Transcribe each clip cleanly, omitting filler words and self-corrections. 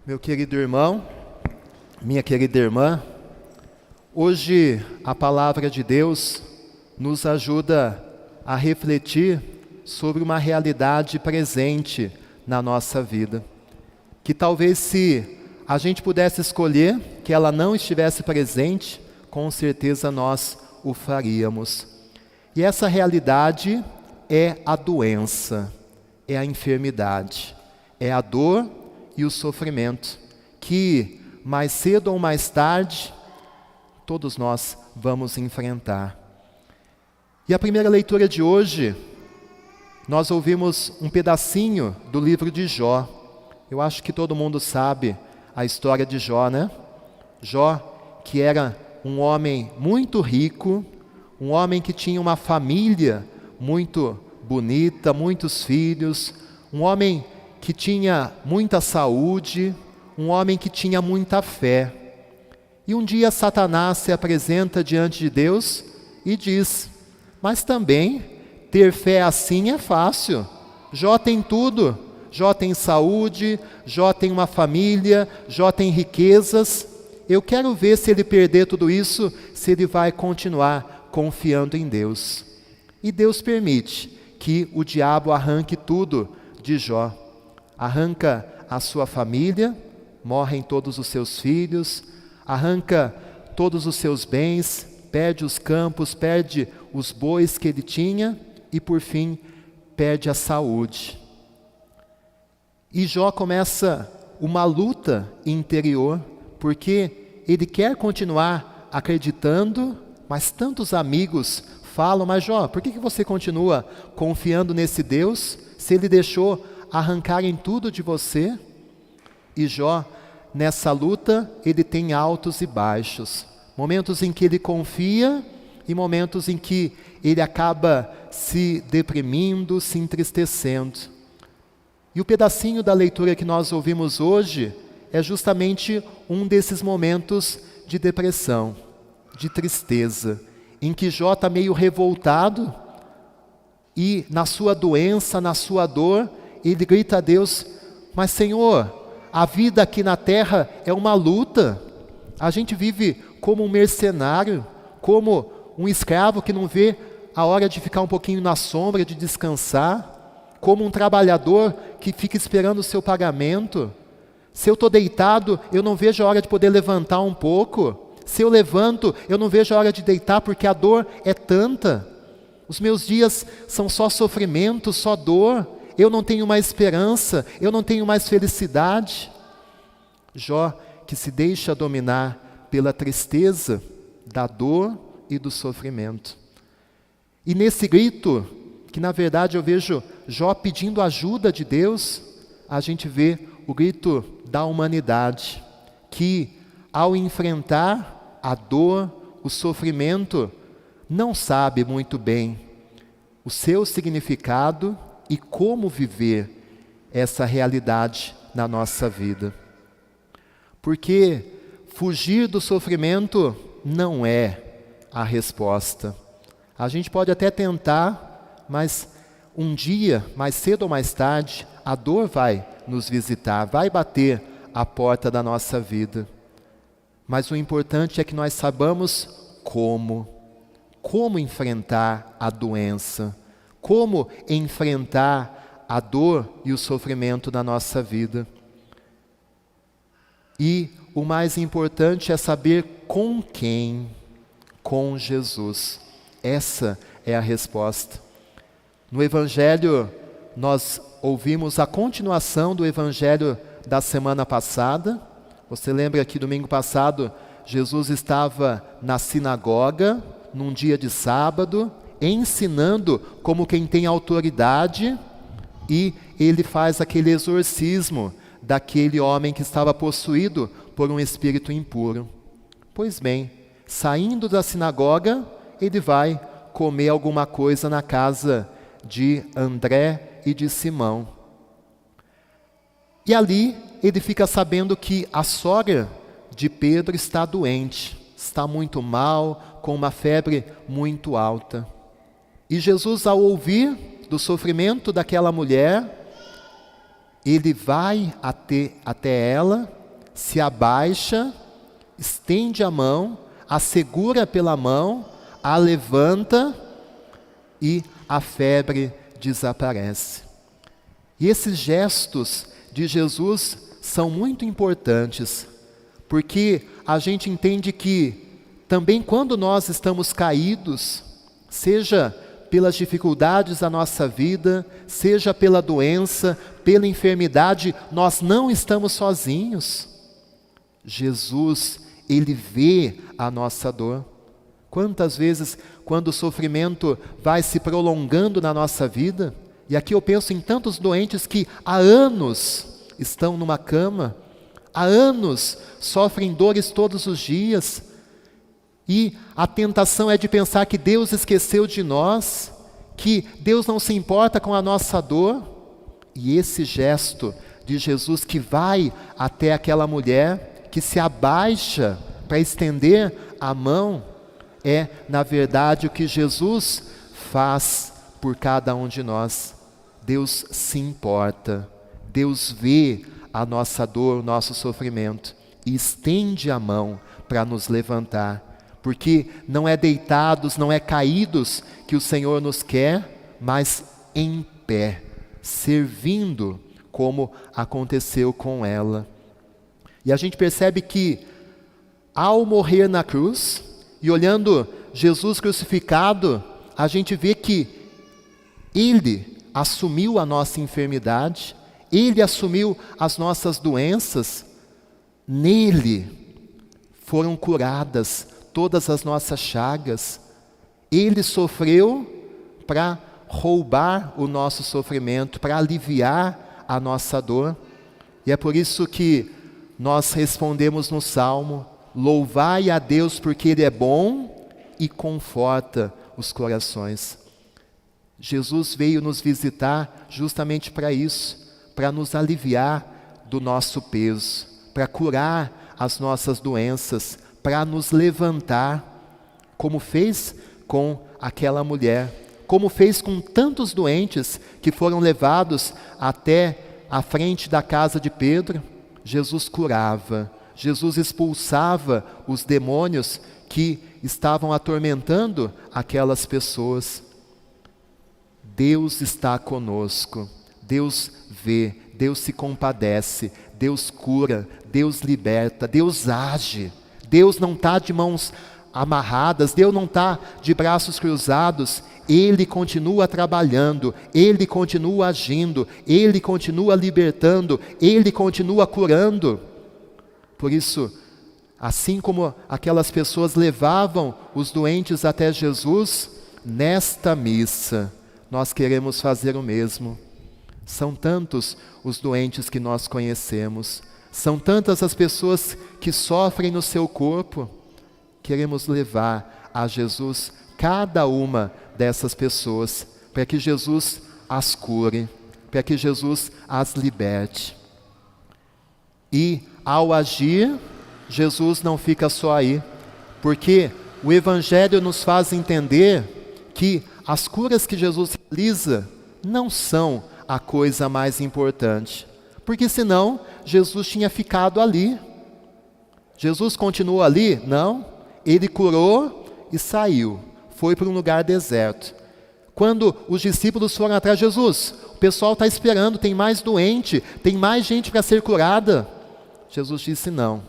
Meu querido irmão, minha querida irmã, hoje a palavra de Deus nos ajuda a refletir sobre uma realidade presente na nossa vida, que talvez se a gente pudesse escolher que ela não estivesse presente, com certeza nós o faríamos. E essa realidade é a doença, é a enfermidade, é a dor e o sofrimento, que mais cedo ou mais tarde, todos nós vamos enfrentar. E a primeira leitura de hoje, nós ouvimos um pedacinho do livro de Jó. Eu acho que todo mundo sabe a história de Jó, né? Jó, que era um homem muito rico, um homem que tinha uma família muito bonita, muitos filhos, um homem que tinha muita saúde, um homem que tinha muita fé. E um dia Satanás se apresenta diante de Deus e diz: mas também ter fé assim é fácil. Jó tem tudo, Jó tem saúde, Jó tem uma família, Jó tem riquezas. Eu quero ver se ele perder tudo isso, se ele vai continuar confiando em Deus. E Deus permite que o diabo arranque tudo de Jó. Arranca a sua família, morrem todos os seus filhos, arranca todos os seus bens, perde os campos, perde os bois que ele tinha e, por fim, perde a saúde. E Jó começa uma luta interior, porque ele quer continuar acreditando, mas tantos amigos falam: mas Jó, por que você continua confiando nesse Deus, se ele deixou arrancarem tudo de você? E Jó, nessa luta, ele tem altos e baixos, momentos em que ele confia e momentos em que ele acaba se deprimindo, se entristecendo. E o pedacinho da leitura que nós ouvimos hoje é justamente um desses momentos de depressão, de tristeza, em que Jó está meio revoltado e na sua doença, na sua dor, ele grita a Deus: mas Senhor, a vida aqui na terra é uma luta, a gente vive como um mercenário, como um escravo que não vê a hora de ficar um pouquinho na sombra, de descansar, como um trabalhador que fica esperando o seu pagamento. Se eu estou deitado, eu não vejo a hora de poder levantar um pouco. Se eu levanto, eu não vejo a hora de deitar, porque a dor é tanta. Os meus dias são só sofrimento, só dor. Eu não tenho mais esperança, eu não tenho mais felicidade. Jó, que se deixa dominar pela tristeza, da dor e do sofrimento. E nesse grito, que na verdade eu vejo Jó pedindo ajuda de Deus, a gente vê o grito da humanidade, que ao enfrentar a dor, o sofrimento, não sabe muito bem o seu significado e como viver essa realidade na nossa vida. Porque fugir do sofrimento não é a resposta. A gente pode até tentar, mas um dia, mais cedo ou mais tarde, a dor vai nos visitar, vai bater a porta da nossa vida. Mas o importante é que nós saibamos como enfrentar a doença, como enfrentar a dor e o sofrimento da nossa vida. E o mais importante é saber com quem. Com Jesus. Essa é a resposta. No Evangelho, nós ouvimos a continuação do Evangelho da semana passada. Você lembra que domingo passado, Jesus estava na sinagoga, num dia de sábado, ensinando como quem tem autoridade, e ele faz aquele exorcismo daquele homem que estava possuído por um espírito impuro. Pois bem, saindo da sinagoga, ele vai comer alguma coisa na casa de André e de Simão. E ali ele fica sabendo que a sogra de Pedro está doente, está muito mal, com uma febre muito alta. E Jesus, ao ouvir do sofrimento daquela mulher, ele vai até ela se abaixa, estende a mão, a segura pela mão, a levanta e a febre desaparece. E esses gestos de Jesus são muito importantes, porque a gente entende que também quando nós estamos caídos, seja pelas dificuldades da nossa vida, seja pela doença, pela enfermidade, nós não estamos sozinhos. Jesus, Ele vê a nossa dor. Quantas vezes, quando o sofrimento vai se prolongando na nossa vida, e aqui eu penso em tantos doentes que há anos estão numa cama, há anos sofrem dores todos os dias, e a tentação é de pensar que Deus esqueceu de nós, que Deus não se importa com a nossa dor. E esse gesto de Jesus que vai até aquela mulher, que se abaixa para estender a mão, é, na verdade, o que Jesus faz por cada um de nós. Deus se importa, Deus vê a nossa dor, o nosso sofrimento, e estende a mão para nos levantar. Porque não é deitados, não é caídos que o Senhor nos quer, mas em pé, servindo, como aconteceu com ela. E a gente percebe que, ao morrer na cruz, e olhando Jesus crucificado, a gente vê que Ele assumiu a nossa enfermidade, Ele assumiu as nossas doenças, nele foram curadas todas as nossas chagas. Ele sofreu para roubar o nosso sofrimento, para aliviar a nossa dor. E é por isso que nós respondemos no Salmo: louvai a Deus porque Ele é bom e conforta os corações. Jesus veio nos visitar justamente para isso, para nos aliviar do nosso peso, para curar as nossas doenças, para nos levantar, como fez com aquela mulher, como fez com tantos doentes que foram levados até a frente da casa de Pedro. Jesus curava, Jesus expulsava os demônios que estavam atormentando aquelas pessoas. Deus está conosco, Deus vê, Deus se compadece, Deus cura, Deus liberta, Deus age. Deus não está de mãos amarradas, Deus não está de braços cruzados, Ele continua trabalhando, Ele continua agindo, Ele continua libertando, Ele continua curando. Por isso, assim como aquelas pessoas levavam os doentes até Jesus, nesta missa nós queremos fazer o mesmo. São tantos os doentes que nós conhecemos, são tantas as pessoas que sofrem no seu corpo. Queremos levar a Jesus cada uma dessas pessoas, para que Jesus as cure, para que Jesus as liberte. E ao agir, Jesus não fica só aí, porque o Evangelho nos faz entender que as curas que Jesus realiza não são a coisa mais importante, porque senão Jesus tinha ficado ali. Jesus continuou ali? Não, Ele curou e saiu, foi para um lugar deserto. Quando os discípulos foram atrás de Jesus, o pessoal está esperando, tem mais doente, tem mais gente para ser curada. Jesus disse: não,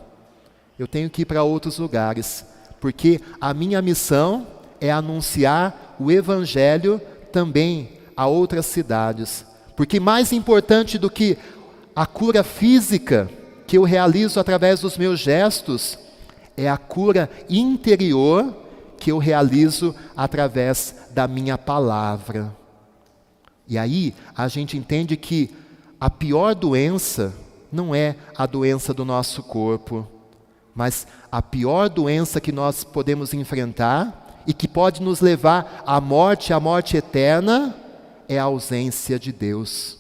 eu tenho que ir para outros lugares, porque a minha missão é anunciar o Evangelho também a outras cidades. Porque mais importante do que a cura física que eu realizo através dos meus gestos, é a cura interior que eu realizo através da minha palavra. E aí a gente entende que a pior doença não é a doença do nosso corpo, mas a pior doença que nós podemos enfrentar e que pode nos levar à morte eterna, é a ausência de Deus.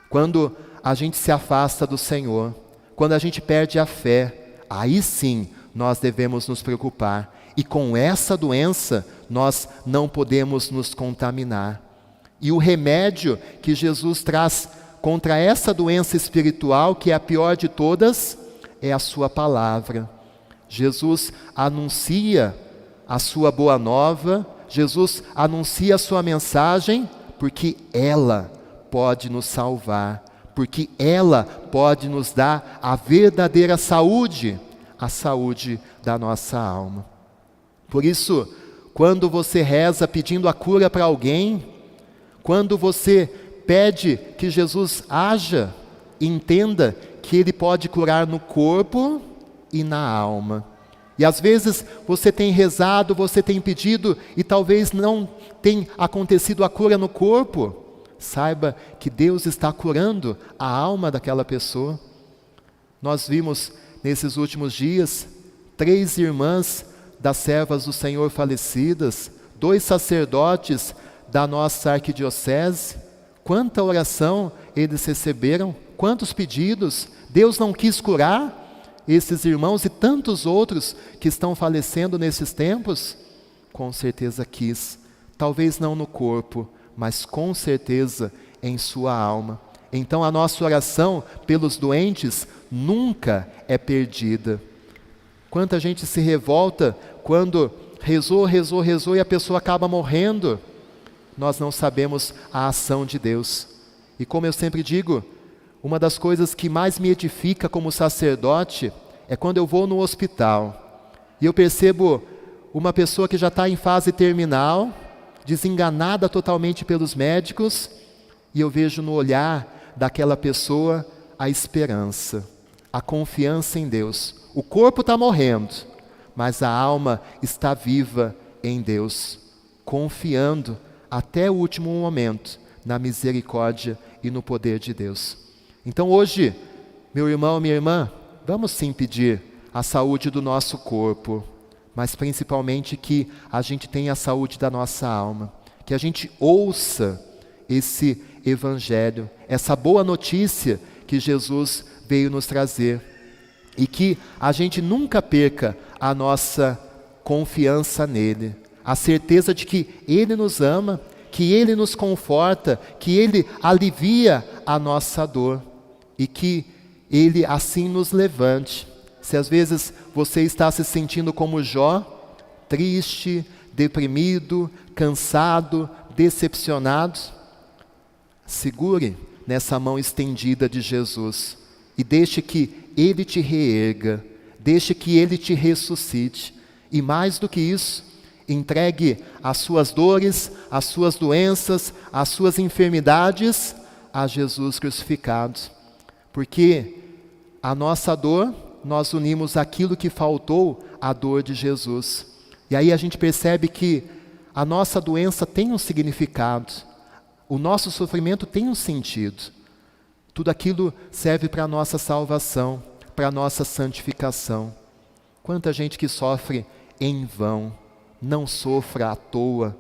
Quando a gente se afasta do Senhor, quando a gente perde a fé, aí sim nós devemos nos preocupar. E com essa doença nós não podemos nos contaminar. E o remédio que Jesus traz contra essa doença espiritual, que é a pior de todas, é a sua palavra. Jesus anuncia a sua boa nova, Jesus anuncia a sua mensagem, porque ela pode nos salvar, porque ela pode nos dar a verdadeira saúde, a saúde da nossa alma. Por isso, quando você reza pedindo a cura para alguém, quando você pede que Jesus haja, entenda que Ele pode curar no corpo e na alma. E às vezes você tem rezado, você tem pedido e talvez não tenha acontecido a cura no corpo. Saiba que Deus está curando a alma daquela pessoa. Nós vimos nesses últimos dias 3 irmãs das servas do Senhor falecidas, 2 sacerdotes da nossa arquidiocese. Quanta oração eles receberam, quantos pedidos. Deus não quis curar esses irmãos e tantos outros que estão falecendo nesses tempos? Com certeza quis. Talvez não no corpo, mas com certeza em sua alma. Então a nossa oração pelos doentes nunca é perdida. Quanta gente se revolta quando rezou e a pessoa acaba morrendo. Nós não sabemos a ação de Deus. E como eu sempre digo, uma das coisas que mais me edifica como sacerdote é quando eu vou no hospital e eu percebo uma pessoa que já está em fase terminal, desenganada totalmente pelos médicos, e eu vejo no olhar daquela pessoa a esperança, a confiança em Deus. O corpo está morrendo, mas a alma está viva em Deus, confiando até o último momento na misericórdia e no poder de Deus. Então hoje, meu irmão, minha irmã, vamos sim pedir a saúde do nosso corpo, mas principalmente que a gente tenha a saúde da nossa alma, que a gente ouça esse evangelho, essa boa notícia que Jesus veio nos trazer, e que a gente nunca perca a nossa confiança nele, a certeza de que Ele nos ama, que Ele nos conforta, que Ele alivia a nossa dor e que Ele assim nos levante. Se às vezes você está se sentindo como Jó, triste, deprimido, cansado, decepcionado, segure nessa mão estendida de Jesus e deixe que Ele te reerga, deixe que Ele te ressuscite. E mais do que isso, entregue as suas dores, as suas doenças, as suas enfermidades a Jesus crucificado. Porque a nossa dor, nós unimos aquilo que faltou à dor de Jesus. E aí a gente percebe que a nossa doença tem um significado, o nosso sofrimento tem um sentido. Tudo aquilo serve para a nossa salvação, para a nossa santificação. Quanta gente que sofre em vão, não sofra à toa,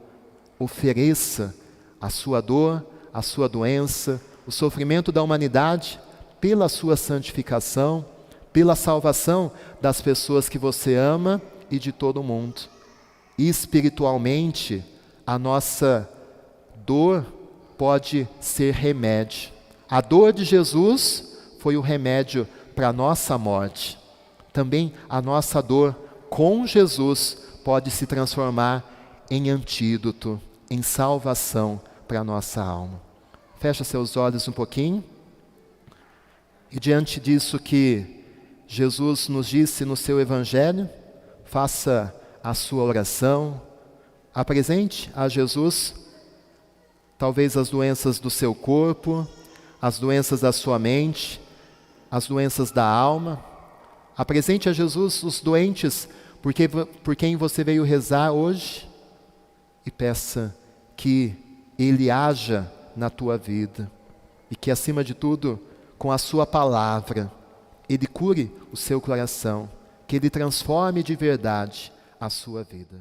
ofereça a sua dor, a sua doença, o sofrimento da humanidade pela sua santificação, pela salvação das pessoas que você ama e de todo mundo. E espiritualmente, a nossa dor pode ser remédio. A dor de Jesus foi o remédio para a nossa morte. Também a nossa dor com Jesus pode se transformar em antídoto, em salvação para a nossa alma. Fecha seus olhos um pouquinho. E diante disso que Jesus nos disse no seu Evangelho, faça a sua oração, apresente a Jesus talvez as doenças do seu corpo, as doenças da sua mente, as doenças da alma. Apresente a Jesus os doentes por quem você veio rezar hoje e peça que Ele haja na tua vida e que, acima de tudo, com a sua palavra, Ele cure o seu coração, que Ele transforme de verdade a sua vida.